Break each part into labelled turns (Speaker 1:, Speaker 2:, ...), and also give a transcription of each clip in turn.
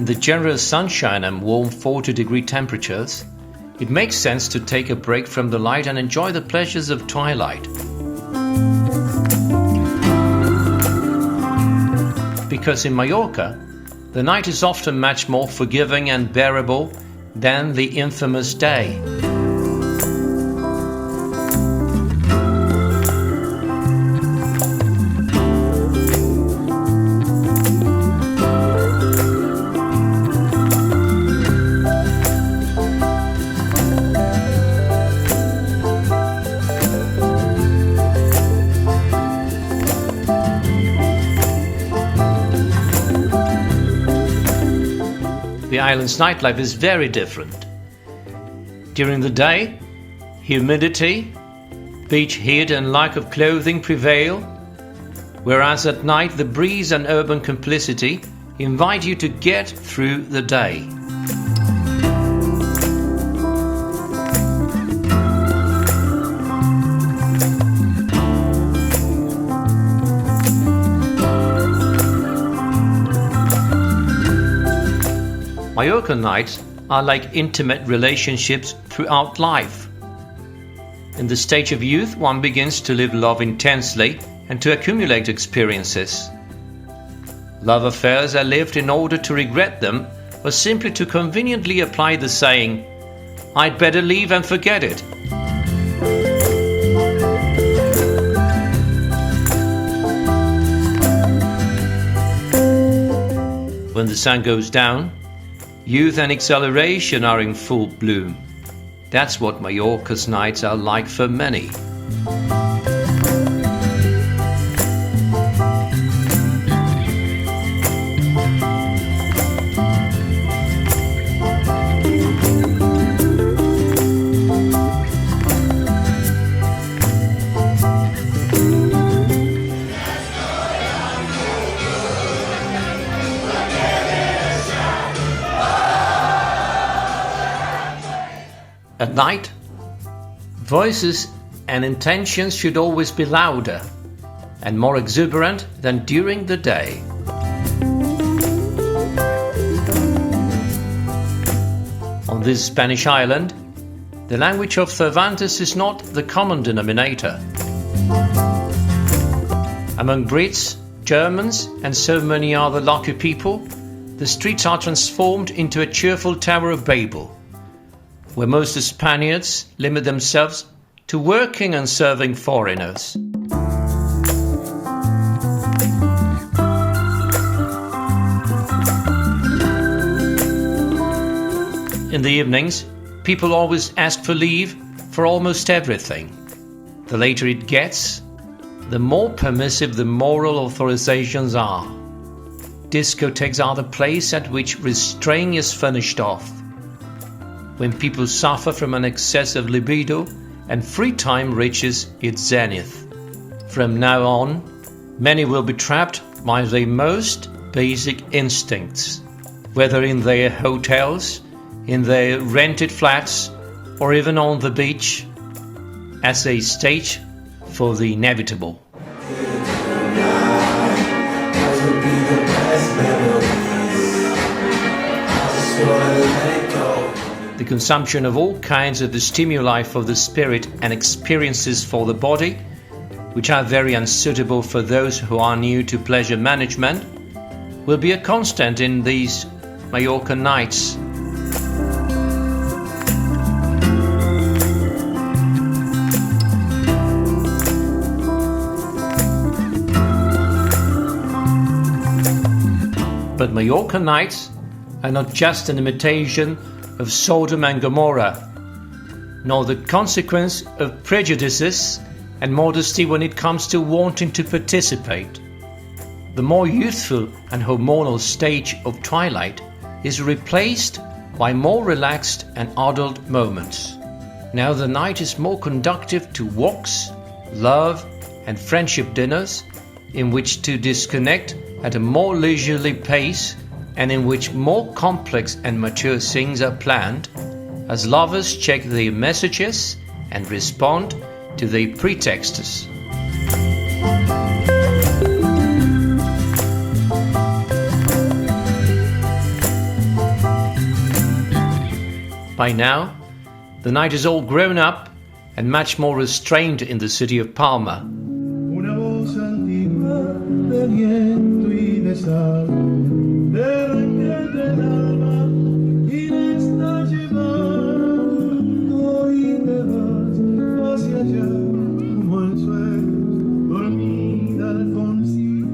Speaker 1: the general sunshine and warm 40-degree temperatures, it makes sense to take a break from the light and enjoy the pleasures of twilight. Because in Mallorca, the night is often much more forgiving and bearable than the infamous day. The island's nightlife is very different. During the day, humidity, beach heat and lack of clothing prevail, whereas at night the breeze and urban complicity invite you to get through the day. Mallorca nights are like intimate relationships throughout life. In the stage of youth, one begins to live love intensely and to accumulate experiences. Love affairs are lived in order to regret them or simply to conveniently apply the saying, "I'd better leave and forget it." When the sun goes down, youth and exhilaration are in full bloom. That's what Mallorca's nights are like for many. At night, voices and intentions should always be louder and more exuberant than during the day. On this Spanish island, the language of Cervantes is not the common denominator. Among Brits, Germans, and so many other lucky people, the streets are transformed into a cheerful Tower of Babel, where most Spaniards limit themselves to working and serving foreigners. In the evenings, people always ask for leave for almost everything. The later it gets, the more permissive the moral authorizations are. Discotheques are the place at which restraint is finished off. When people suffer from an excessive libido and free time reaches its zenith. From now on, many will be trapped by their most basic instincts, whether in their hotels, in their rented flats, or even on the beach, as a stage for the inevitable. The consumption of all kinds of the stimuli for the spirit and experiences for the body, which are very unsuitable for those who are new to pleasure management, will be a constant in these Mallorca nights. But Mallorca nights are not just an imitation of Sodom and Gomorrah, nor the consequence of prejudices and modesty when it comes to wanting to participate. The more youthful and hormonal stage of twilight is replaced by more relaxed and adult moments. Now the night is more conducive to walks, love, and friendship dinners, in which to disconnect at a more leisurely pace and in which more complex and mature things are planned, as lovers check their messages and respond to their pretexts. By now, the night is all grown up and much more restrained in the city of Palma.
Speaker 2: Una voz antigua de viento y de sal, de repente el alma y me está llevando y te vas hacia allá como el sueño, dormida Alfonsín,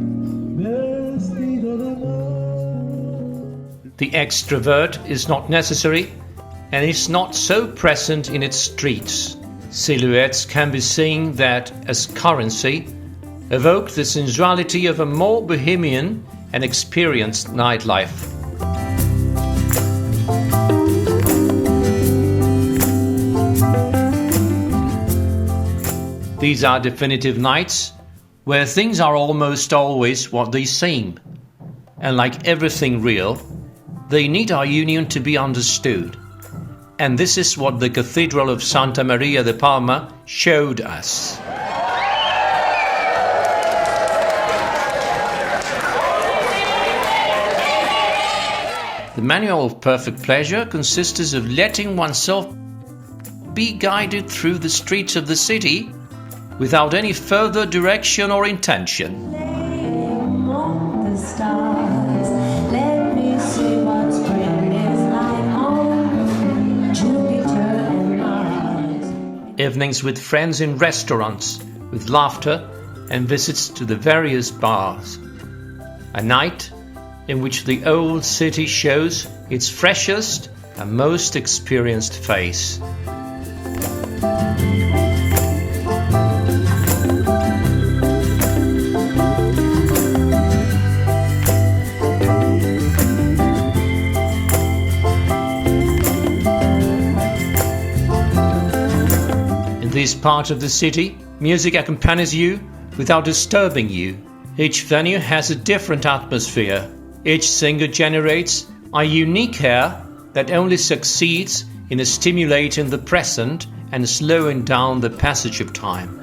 Speaker 2: vestida de mar.
Speaker 1: The extrovert is not necessary and is not so present in its streets. Silhouettes can be seen that, as currency, evoke the sensuality of a more bohemian and experienced nightlife. These are definitive nights where things are almost always what they seem, and like everything real, they need our union to be understood. And this is what the Cathedral of Santa Maria de Palma showed us. The manual of perfect pleasure consists of letting oneself be guided through the streets of the city without any further direction or intention. Evenings with friends in restaurants, with laughter and visits to the various bars. A night in which the old city shows its freshest and most experienced face. In this part of the city, music accompanies you without disturbing you. Each venue has a different atmosphere. Each singer generates a unique air that only succeeds in stimulating the present and slowing down the passage of time.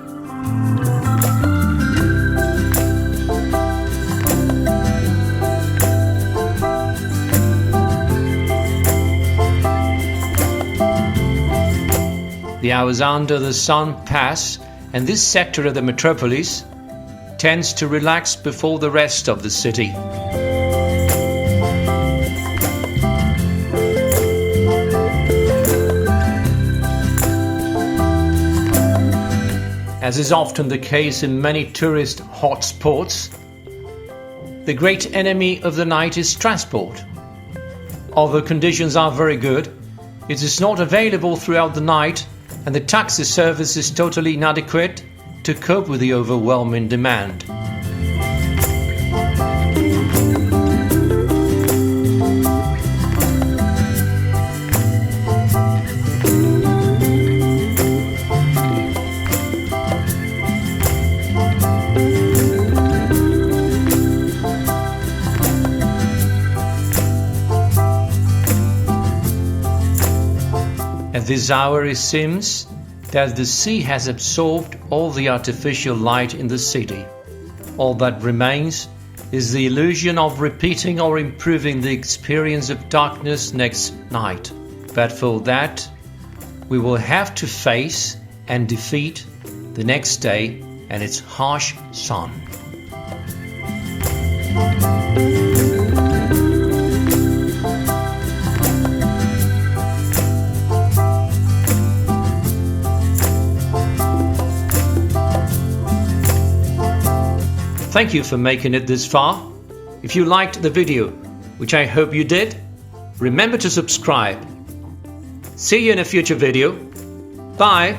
Speaker 1: The hours under the sun pass, and this sector of the metropolis tends to relax before the rest of the city. As is often the case in many tourist hotspots, the great enemy of the night is transport. Although conditions are very good, it is not available throughout the night, and the taxi service is totally inadequate to cope with the overwhelming demand. At this hour it seems that the sea has absorbed all the artificial light in the city. All that remains is the illusion of repeating or improving the experience of darkness next night. But for that, we will have to face and defeat the next day and its harsh sun. Thank you for making it this far. If you liked the video, which I hope you did, remember to subscribe. See you in a future video. Bye!